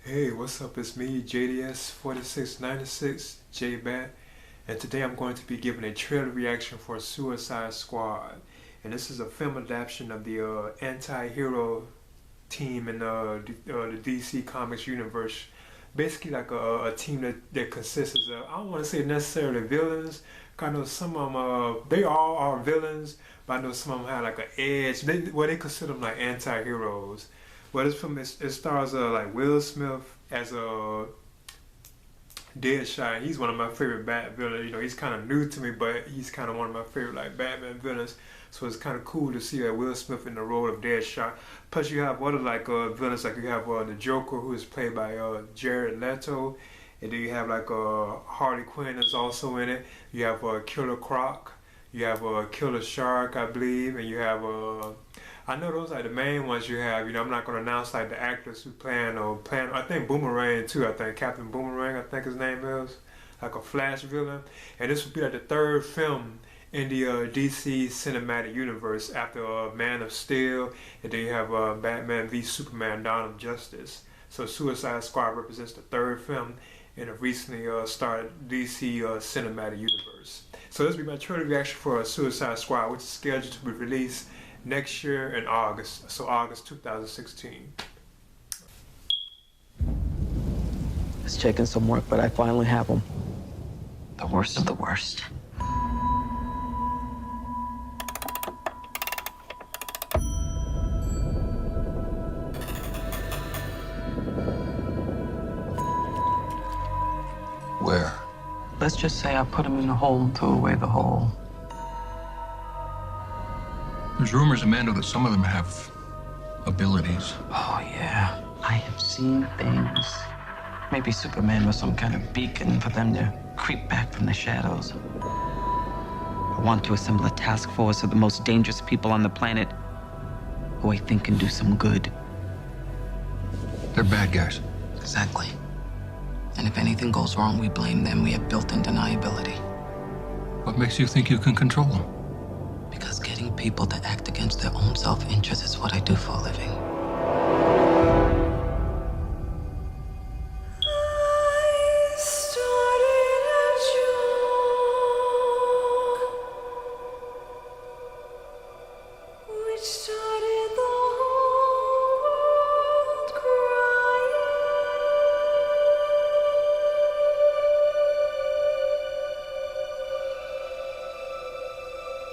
Hey, what's up? It's me, JDS4696, J-Bat, and today I'm going to be giving a trailer reaction for Suicide Squad. And this is a film adaptation of the anti-hero team in the DC Comics universe. Basically, like a team that consists of, I don't want to say necessarily villains, 'cause I know some of them, they all are villains, but I know some of them have like an edge. They consider them like anti-heroes. Well, this film it stars like Will Smith as a Deadshot. He's one of my favorite Bat villains. You know, he's kind of new to me, but he's kind of one of my favorite like Batman villains. So it's kind of cool to see Will Smith in the role of Deadshot. Plus, you have other like villains, like you have the Joker, who is played by Jared Leto, and then you have like Harley Quinn is also in it. You have Killer Croc. You have Killer Shark, I believe, and you have I know those are the main ones you have. You know, I'm not gonna announce like the actors who playing. I think Boomerang too. I think Captain Boomerang. I think his name is like a Flash villain. And this would be like the third film in the DC cinematic universe after Man of Steel, and then you have Batman v Superman: Dawn of Justice. So Suicide Squad represents the third film in a recently started DC cinematic universe. So this will be my trailer reaction for Suicide Squad, which is scheduled to be released next year in August, so August 2016. It's taken some work, but I finally have them. The worst of the worst. Where? Let's just say I put him in a hole and threw away the hole. There's rumors, Amanda, that some of them have abilities. Oh, yeah. I have seen things. Maybe Superman was some kind of beacon for them to creep back from the shadows. I want to assemble a task force of the most dangerous people on the planet who I think can do some good. They're bad guys. Exactly. And if anything goes wrong, we blame them. We have built-in deniability. What makes you think you can control them? Because getting people to act against their own self-interest is what I do for a living.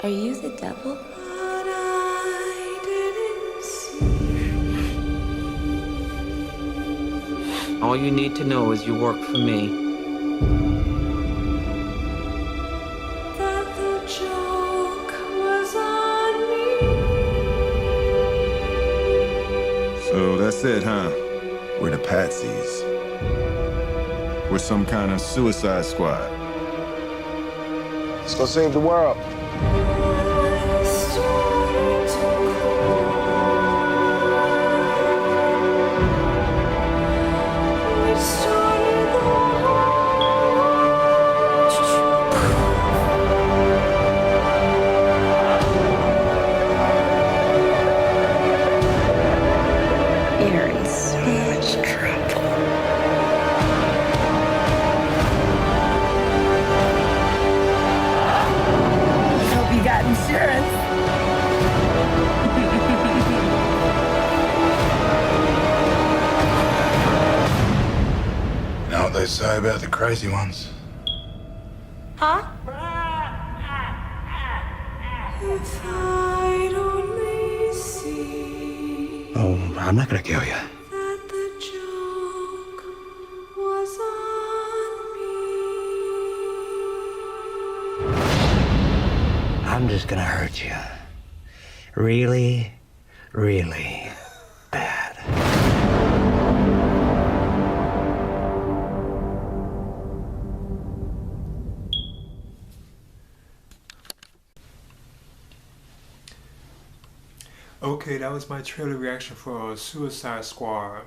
Are you the devil? All you need to know is you work for me. That the joke was on me. So that's it, huh? We're the patsies. We're some kind of suicide squad. Let's go save the world. I started to cry. We started the You're in so much trouble. Hope you got insurance. You know what they say about the crazy ones? Huh? If I'd only see Oh, I'm not gonna kill you. that the joke was on me. I'm just gonna hurt you. Really, really bad. Okay, that was my trailer reaction for Suicide Squad.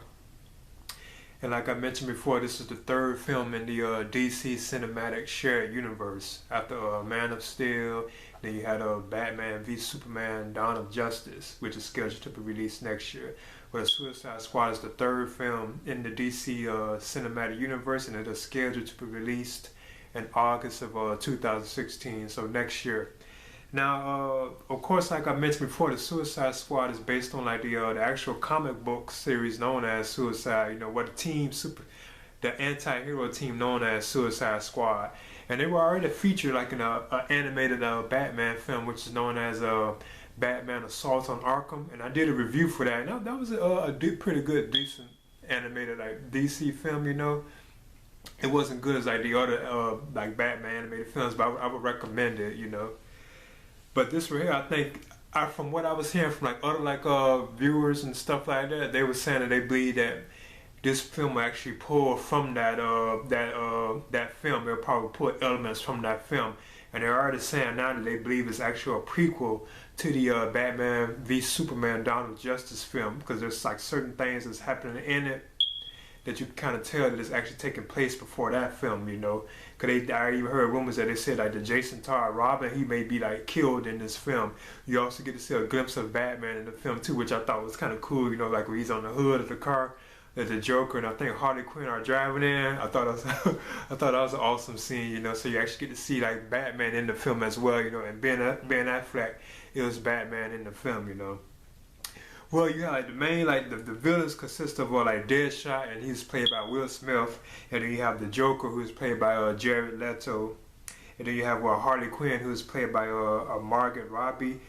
And like I mentioned before, this is the third film in the DC cinematic shared universe. After Man of Steel, then you had Batman v Superman: Dawn of Justice, which is scheduled to be released next year. Where Suicide Squad is the third film in the DC cinematic universe, and it is scheduled to be released in August of 2016, so next year. Now, of course, like I mentioned before, the Suicide Squad is based on like the actual comic book series known as Suicide. You know, what the anti-hero team known as Suicide Squad, and they were already featured like in a animated Batman film, which is known as Batman Assault on Arkham, and I did a review for that. And that was a pretty good, decent animated like DC film. You know, it wasn't good as like the other like Batman animated films, but I would recommend it. You know. But this right here, I think, from what I was hearing from like other like viewers and stuff like that, they were saying that they believe that this film will actually pull from that film. They'll probably pull elements from that film, and they're already saying now that they believe it's actually a prequel to the Batman v Superman: Dawn of Justice film, because there's like certain things that's happening in it that you can kind of tell that it's actually taking place before that film, you know. Because I even heard rumors that they said like the Jason Todd Robin, he may be like killed in this film. You also get to see a glimpse of Batman in the film too, which I thought was kind of cool, you know, like when he's on the hood of the car, that the Joker and I think Harley Quinn are driving in. I thought that was an awesome scene, you know. So you actually get to see like Batman in the film as well, you know. And Ben Affleck, it was Batman in the film, you know. Well, you have like the main, like the villains consist of like Deadshot, and he's played by Will Smith, and then you have the Joker, who's played by Jared Leto, and then you have Harley Quinn, who's played by Margot Robbie,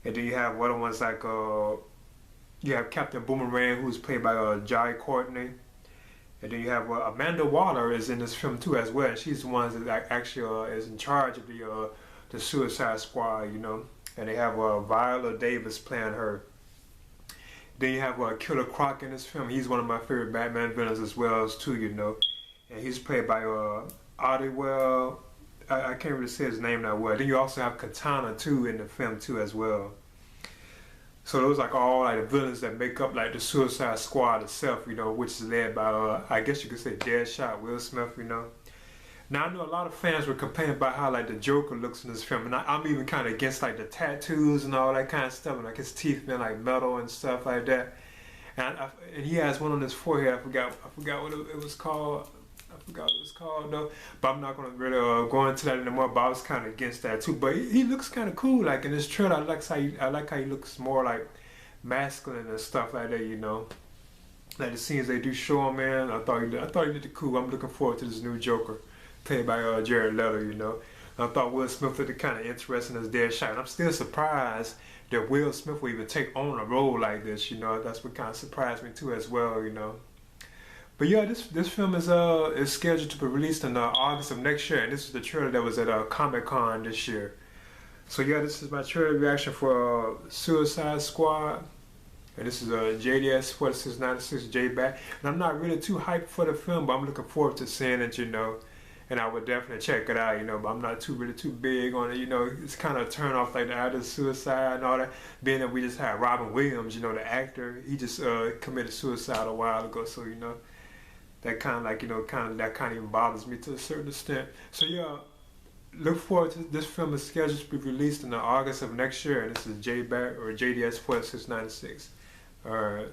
and then you have other ones like you have Captain Boomerang, who's played by Jai Courtney, and then you have Amanda Waller is in this film too as well, and she's the one that actually is in charge of the Suicide Squad, you know, and they have Viola Davis playing her. Then you have Killer Croc in this film. He's one of my favorite Batman villains as well too, you know. And he's played by Oddwell. I can't really say his name that well. Then you also have Katana too in the film too as well. So those like all like the villains that make up like the Suicide Squad itself, you know, which is led by I guess you could say Deadshot, Will Smith, you know. Now I know a lot of fans were complaining about how like the Joker looks in this film, and I'm even kind of against like the tattoos and all that kind of stuff, and like his teeth being like metal and stuff like that. And he has one on his forehead. I forgot what it was called. I forgot what it was called though. But I'm not gonna really go into that anymore. But I was kind of against that too. But he looks kind of cool. Like in this trailer, I like how he looks more like masculine and stuff like that. You know, like the scenes they do show him, man. I thought he did it cool. I'm looking forward to this new Joker, played by Jared Leto, you know. I thought Will Smith looked kind of interesting as Deadshot. And I'm still surprised that Will Smith will even take on a role like this, you know. That's what kind of surprised me too as well, you know. But yeah, this film is scheduled to be released in August of next year, and this is the trailer that was at Comic-Con this year. So yeah, this is my trailer reaction for Suicide Squad. And this is JDS 4696 J-Back. And I'm not really too hyped for the film, but I'm looking forward to seeing it, you know. And I would definitely check it out, you know, but I'm not really too big on it, you know. It's kind of a turn off like the idea of suicide and all that. Being that we just had Robin Williams, you know, the actor, he just committed suicide a while ago, so you know, that kind of like, you know, that kind of even bothers me to a certain extent. So yeah, look forward to this film is scheduled to be released in August of next year, and this is J-Back or JDS 4696. All right.